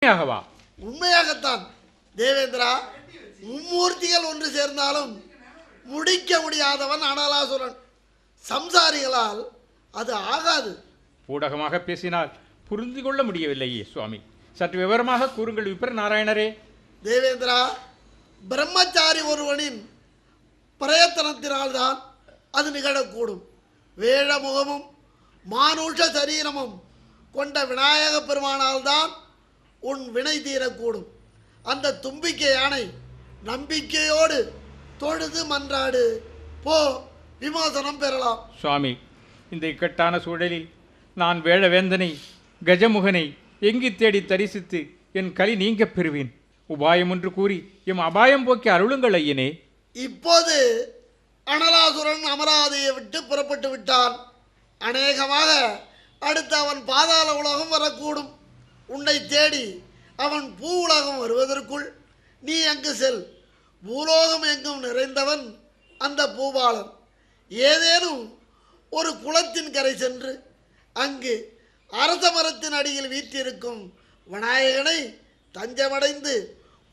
உண்மையாகத்தான் தேவேந்திரா. மும்மூர்த்திகள் ஒன்று சேர்ந்தாலும் முடிக்க முடியாதவன் அனலாசுரன். சம்சாரிகளால் அது ஆகாது. ஊடகமாக பேசினால் புரிந்து கொள்ள முடியவில்லையே சுவாமி. சற்று விவரமாக கூறுங்கள் விப்ர நாராயணரே. தேவேந்திரா, பிரம்மச்சாரி ஒருவனின் பிரயத்தனத்தினால்தான் அது நிகழக்கூடும். வேழ முகமும் மானுஷ சரீரமும் கொண்ட விநாயக பெருமானால் தான் உன் வினை தீரக்கூடும். அந்த தும்பிக்கை யானை நம்பிக்கையோடு தொழுது மன்றாடு, போ, விமோசனம் பெறலாம். சுவாமி, இந்த இக்கட்டான சூழலில் நான் வேழவேந்தனை கஜமுகனை எங்கி தேடி தரிசித்து என் களி நீங்க பெறுவேன். உபாயம் ஒன்று கூறி எம் அபாயம் போக்கி அருளுங்கள் ஐயனே. இப்போது அனலாசுரன் அமராவதியை விட்டு புறப்பட்டு விட்டான். அநேகமாக அடுத்து அவன் பாதாள உலகம் வரக்கூடும். உன்னை தேடி அவன் பூ உலகம் வருவதற்குள் நீ அங்கு செல். பூலோகம் எங்கும் நிறைந்தவன் அந்த பூபாலன். ஏதேனும் ஒரு குளத்தின் கரை சென்று அங்கு அரச மரத்தின் அடியில் வீற்றிருக்கும் விநாயகனை தஞ்சமடைந்து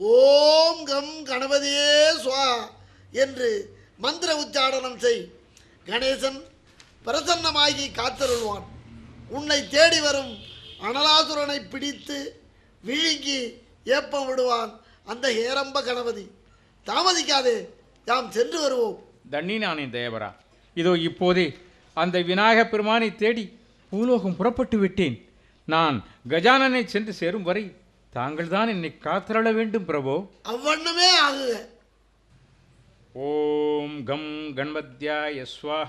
ஓம் கம் கணபதியே ஸ்வா என்று மந்திர உச்சாடனம் செய். கணேசன் பிரசன்னமாகி காத்தருள்வான். உன்னை தேடி வரும் அனலாசுரனை பிடித்து விழுங்கி ஏப்பம் விடுவான் அந்த ஹேரம்ப கணபதி. தாமதிக்காதே, யாம் சென்று வருவோம். தண்ணி நானே தேவரா. இதோ இப்போதே அந்த விநாயக பெருமானை தேடி பூலோகம் புறப்பட்டு விட்டேன். நான் கஜானனை சென்று சேரும் வரை தாங்கள் தான் என்னை காத்தருள வேண்டும் பிரபோ. அவ்வண்ணமே ஆகுக. ஓம் கம் கணபத்யாய ஸ்வாஹ.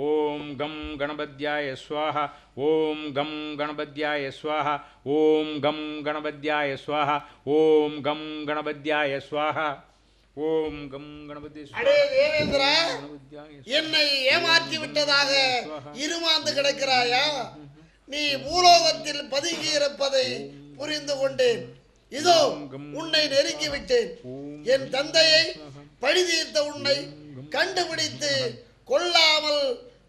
ஓம் கம் கணபத்யாய ஸ்வாஹ. ஓம் கம் கணபத்யாய ஸ்வாஹ. ஓம் கம் கணபத்யாய ஸ்வாஹ. ஓம் கம் கணபத்யாய ஸ்வாஹ. ஓம் கம் கணபதி. அடே தேவேந்திரா, என்னை ஏமாற்றி விட்டதாக இருமாந்து கிடக்கிறாயா? நீ பூலோகத்தில் பதுங்கி இருப்பதை புரிந்து கொண்டேன். இதோ உன்னை நெருங்கி விட்டேன். என் தந்தையை பழி தீர்த்த உன்னை கண்டுபிடித்து கொல்லாமல்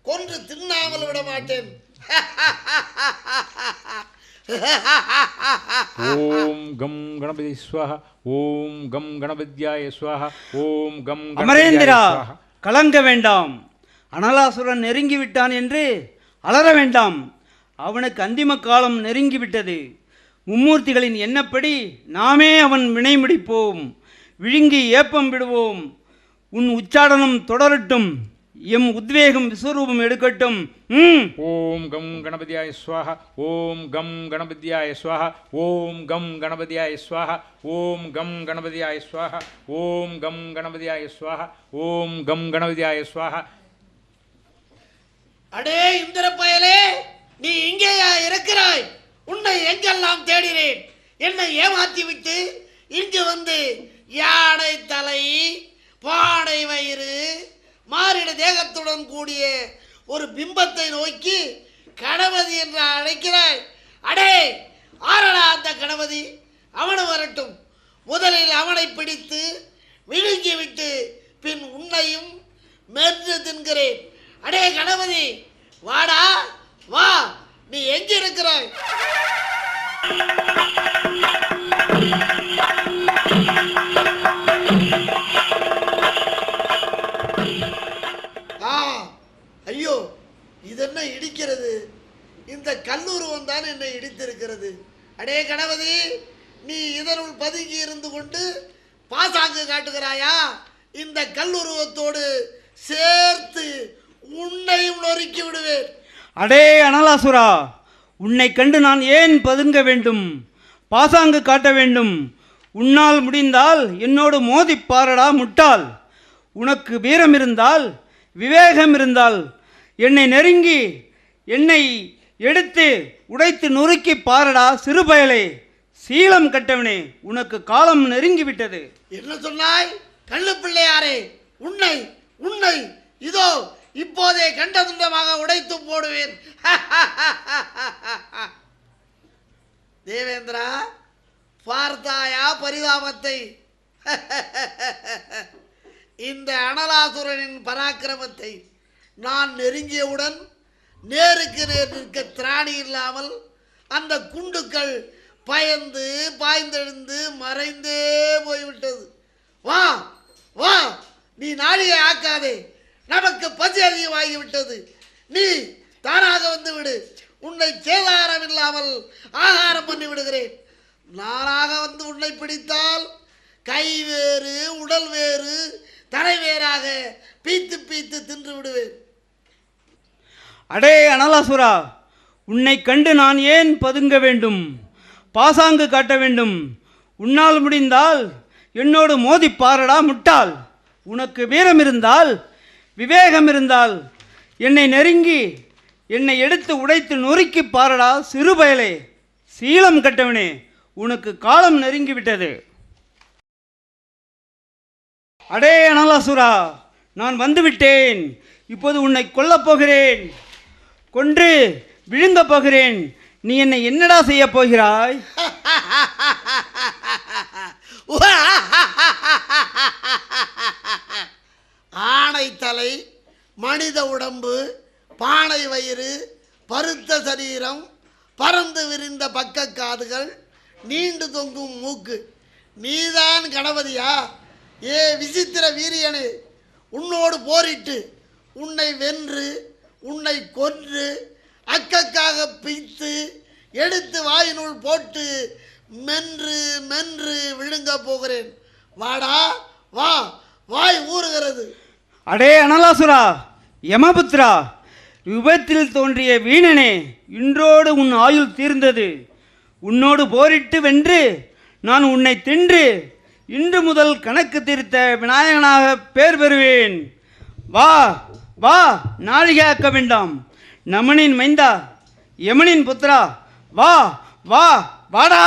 கொன்று தின்னாமல் விட மாட்டேன். ஓம் கம் கணபதி ஸ்வாஹா. ஓம் கம் கணபத்யாய ஸ்வாஹா. ஓம் கம் அமரேந்திரா, கலங்க வேண்டாம். அனலாசுரன் நெருங்கி விட்டான் என்று அலற வேண்டாம். அவனுக்கு அந்திம காலம் நெருங்கிவிட்டது. மும்மூர்த்திகளின் எண்ணப்படி நாமே அவன் வினை முடிப்போம். விழுங்கி ஏப்பம் விடுவோம். உன் உச்சாடனம் தொடரட்டும். எம் உத்வேகம் விஸ்வரூபம் எடுக்கட்டும். ஓம் கம் கணபதியாய ஸ்வாஹா. ஓம் கம் கணபதியாய ஸ்வாஹா. ஓம் கம் கணபதியாய ஸ்வாஹா. ஓம் கம் கணபதியாய ஸ்வாஹா. ஓம் கம் கணபதியாய ஸ்வாஹா. ஓம் கம் கணபதியாய ஸ்வாஹா. அடே இந்திர பயலே, நீ இங்கேயா இருக்கிறாய்? உன்னை எங்கெல்லாம் தேடினேன். என்னை ஏமாற்றி விட்டு இங்கு வந்து யானை தலை, பானை வயிறு, மாறிட தேகத்துடன் கூடிய ஒரு பிம்பத்தை நோக்கி கணபதி என்று அழைக்கிறாய். அடே, ஆரடா அந்த கணபதி? அவனு வரட்டும். முதலில் அவனை பிடித்து விழுங்கிவிட்டு பின் உன்னையும் மென்று தின்கிறேன். அடே கணபதி, வாடா வா. நீ எங்கே இருக்கிறாய்? ஐயோ, இதென்ன இடிக்கிறது? இந்த கல்லூருவம் தான் என்னை இடித்திருக்கிறது. அடே கணபதி, நீ இதனுள் பதுங்கி இருந்து கொண்டு பாசாங்கு காட்டுகிறாயா? இந்த கல்லுருவத்தோடு சேர்த்து உன்னையும் நொறுக்கி விடுவேன். அடே அனலாசுரா, உன்னை கண்டு நான் ஏன் பதுங்க வேண்டும், பாசாங்கு காட்ட வேண்டும்? உன்னால் முடிந்தால் என்னோடு மோதிப்பாரடா முட்டாள். உனக்கு வீரம் இருந்தால், விவேகம் இருந்தால் என்னை நெருங்கி என்னை எடுத்து உடைத்து நொறுக்கி பாரடா சிறுபயலே. சீலம் கட்டவனே, உனக்கு காலம் நெருங்கிவிட்டது. என்ன சொன்னாய் கள்ளு பிள்ளையாரே? உன்னை உன்னை இதோ இப்போதே கண்டதுண்டமாக உடைத்து போடுவேன். தேவேந்திரா, பார்த்தாயா பரிதாபத்தை? இந்த அனலாசுரனின் பராக்கிரமத்தை. நான் நெருங்கியவுடன் நேருக்கு நேர் நிற்க திராணி இல்லாமல் அந்த குண்டுக்கள் பயந்து பாய்ந்தெழுந்து மறைந்தே போய்விட்டது. வா வா, நீ நாழிகை ஆக்காதே, நமக்கு பசி அதிகமாகிவிட்டது. நீ தானாக வந்து விடு, உன்னை சேதாரம் இல்லாமல் ஆகாரம் பண்ணி விடுகிறேன். நானாக வந்து உன்னை பிடித்தால் கை வேறு உடல் வேறு தலை வேறாக பீத்து பீத்து தின்று விடுவேன். அடே அனலாசுரா, உன்னை கண்டு நான் ஏன் பதுங்க வேண்டும், பாசாங்கு காட்ட வேண்டும்? உன்னால் முடிந்தால் என்னோடு மோதி பாரடா முட்டாள். உனக்கு வீரம் இருந்தால், விவேகம் இருந்தால் என்னை நெருங்கி என்னை எடுத்து உடைத்து நொறுக்கி பாரடா சிறுபயலே. சீலம் கட்டவனே, உனக்கு காலம் நெருங்கிவிட்டது. அடே அனலாசுரா, நான் வந்துவிட்டேன். இப்போது உன்னை கொல்லப் போகிறேன், கொன்று விழுங்கப் போகிறேன். நீ என்னை என்னடா செய்ய போகிறாய்? ஆணை தலை, மனித உடம்பு, பானை வயிறு, பருத்த சரீரம், பறந்து விரிந்த பக்க காதுகள், நீண்டு தொங்கும் மூக்கு. நீதான் கணபதியா? ஏ விசித்திர வீரியனே, உன்னோடு போரிட்டு உன்னை வென்று உன்னை கொன்று அக்கக்காக பிய்த்து எடுத்து வாயினுள் போட்டு மென்று மென்று விழுங்க போகிறேன். வாடா வா, வாய் ஊறுகிறது. அடே அனலாசுரா, யமபுத்ரா, விபத்தில் தோன்றிய வீணனே, இன்றோடு உன் ஆயுள் தீர்ந்தது. உன்னோடு போரிட்டு வென்று நான் உன்னை தின்று இன்று முதல் கணக்கு தீர்த்த விநாயகனாக பேர் பெறுவேன். வா வா, நாழிகையாக்க வேண்டாம். நமனின் மைந்தா, யமனின் புத்திரா, வா வா, வாடா.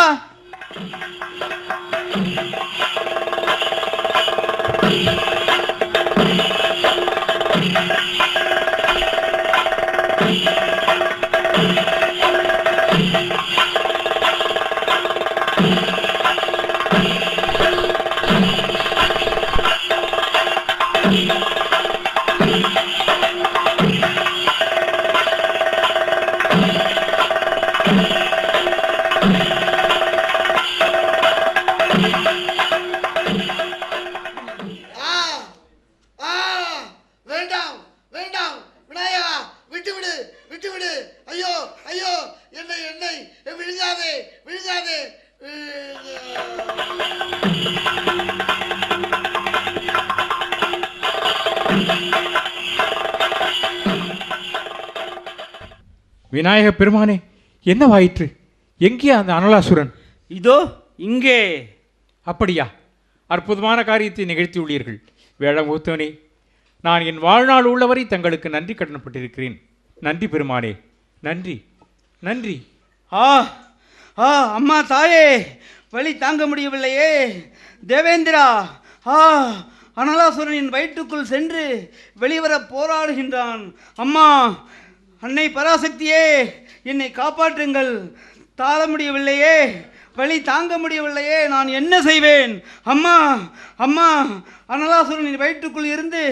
வேண்டாம் வேண்டாம் விநாயகா, விட்டுவிடு விட்டுவிடு. ஐயோ ஐயோ, என்னை என்னை விழுகாதே விழுகாதே. விநாயக பெருமானே, என்னவாயிற்று? எங்கே அந்த அனலாசுரன்? இதோ இங்கே. அப்படியா? அற்புதமான காரியத்தை நிகழ்த்தியுள்ளீர்கள். வேழமுகத்தவனே, நான் என் வாழ்நாள் உள்ளவரை தங்களுக்கு நன்றி கடன்பட்டிருக்கிறேன். நன்றி பெருமானே, நன்றி நன்றி. ஆ ஆ, அம்மா தாயே, வலி தாங்க முடியவில்லையே. தேவேந்திரா, ஆ, அனலாசுரனின் வயிற்றுக்குள் சென்று வெளிவர போராடுகின்றான். அம்மா, அன்னை பராசக்தியே, என்னை காப்பாற்றுங்கள். தாழ முடியவில்லையே, வலி தாங்க முடியவில்லையே, நான் என்ன செய்வேன்? அம்மா அம்மா, அனலாசுரனின் வயிற்றுக்குள் இருந்து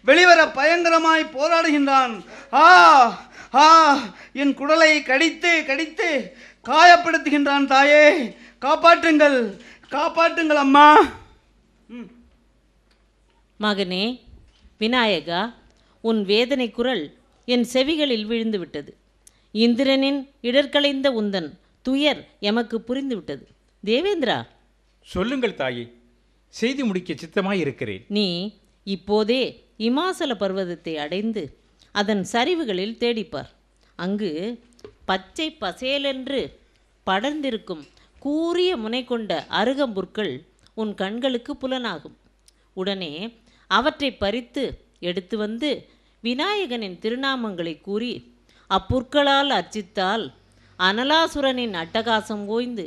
வெளிவர பயங்கரமாய் போராடுகின்றான். ஆ ஆ, என் குடலை கடித்து கடித்து காயப்படுத்துகின்றான். தாயே, காப்பாற்றுங்கள் காப்பாற்றுங்கள் அம்மா. மகனே விநாயகா, உன் வேதனை குரல் என் செவிகளில் விழுந்து விட்டது. இந்திரனின் இடர்களைந்த உந்தன் துயர் எமக்கு புரிந்துவிட்டது. தேவேந்திரா, சொல்லுங்கள் தாயே, செய்தி முடிக்க சித்தமாய் இருக்கிறேன். நீ இப்போதே இமாசல பர்வதத்தை அடைந்து அதன் சரிவுகளில் தேடிப்பார். அங்கு பச்சை பசேலென்று படர்ந்திருக்கும் கூரிய முனை கொண்ட அருகம்புற்கள் உன் கண்களுக்கு புலனாகும். உடனே அவற்றை பறித்து எடுத்து வந்து விநாயகனின் திருநாமங்களை கூறி அப்புற்களால் அர்ச்சித்தால் அனலாசுரனின் அட்டகாசம் ஓய்ந்து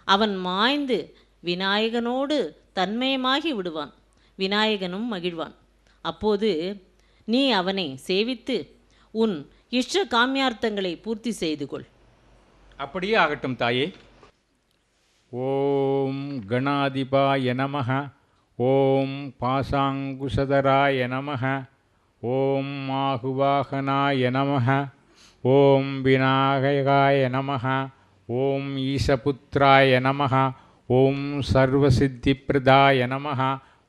அவன் மாய்ந்து விநாயகனோடு தன்மயமாகி விடுவான். விநாயகனும் மகிழ்வான். அப்போது நீ அவனை சேவித்து உன் இஷ்ட காமியார்த்தங்களை பூர்த்தி செய்து கொள். அப்படியே ஆகட்டும் தாயே. ஓம் கணாதிபாய நமஹ, ஓம் பாசாங்குசதராய நமஹ, ஓம் ஆகுவாகனாய நமஹ, ஓம் விநாயகாய நமஹ, ஓம் ஈசபுத்திராய நமः ஓம் சர்வசித்திப்பிரதாய நமः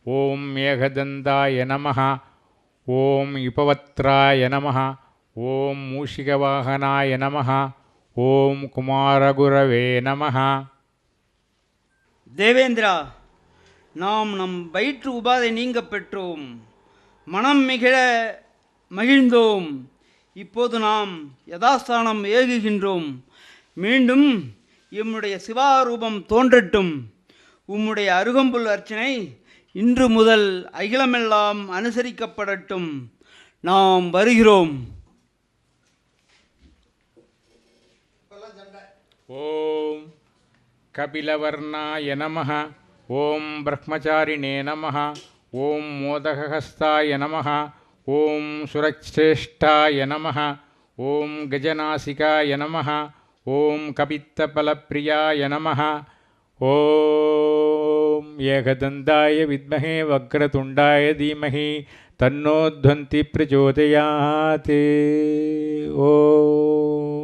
ஓம் ஏகதந்தாய நமः ஓம் உபவத்ராய நமः ஓம் மூஷிகவாகனாய நமः ஓம் குமாரகுரவே நமः. தேவேந்திரா, நாம் நம் வயிற்று உபாதை நீங்க பெற்றோம், மனம் மிகிழ மகிழ்ந்தோம். இப்போது நாம் யதாஸ்தானம் ஏகுகின்றோம். மீண்டும் எம்முடைய சிவாரூபம் தோன்றட்டும். உம்முடைய அருகம்புல் அர்ச்சனை இன்று முதல் அகிலமெல்லாம் அனுசரிக்கப்படட்டும். நாம் வருகிறோம். ஓம் கபிலவர்ணாய நமः ஓம் பிரம்மச்சாரிணே நமः ஓம் மோதகஹஸ்தாய நமः ஓம் சுரச்ரேஷ்டாய நமः ஓம் கஜநாசிகாய நமः ஓம் கபித்தபலப்பிரியாய நமः ஓம் ஏகதந்தாய வித்மஹே வக்ரதுண்டாய தீமஹி தன்னோ த்வந்தி பிரச்சோதயாத். ஓம்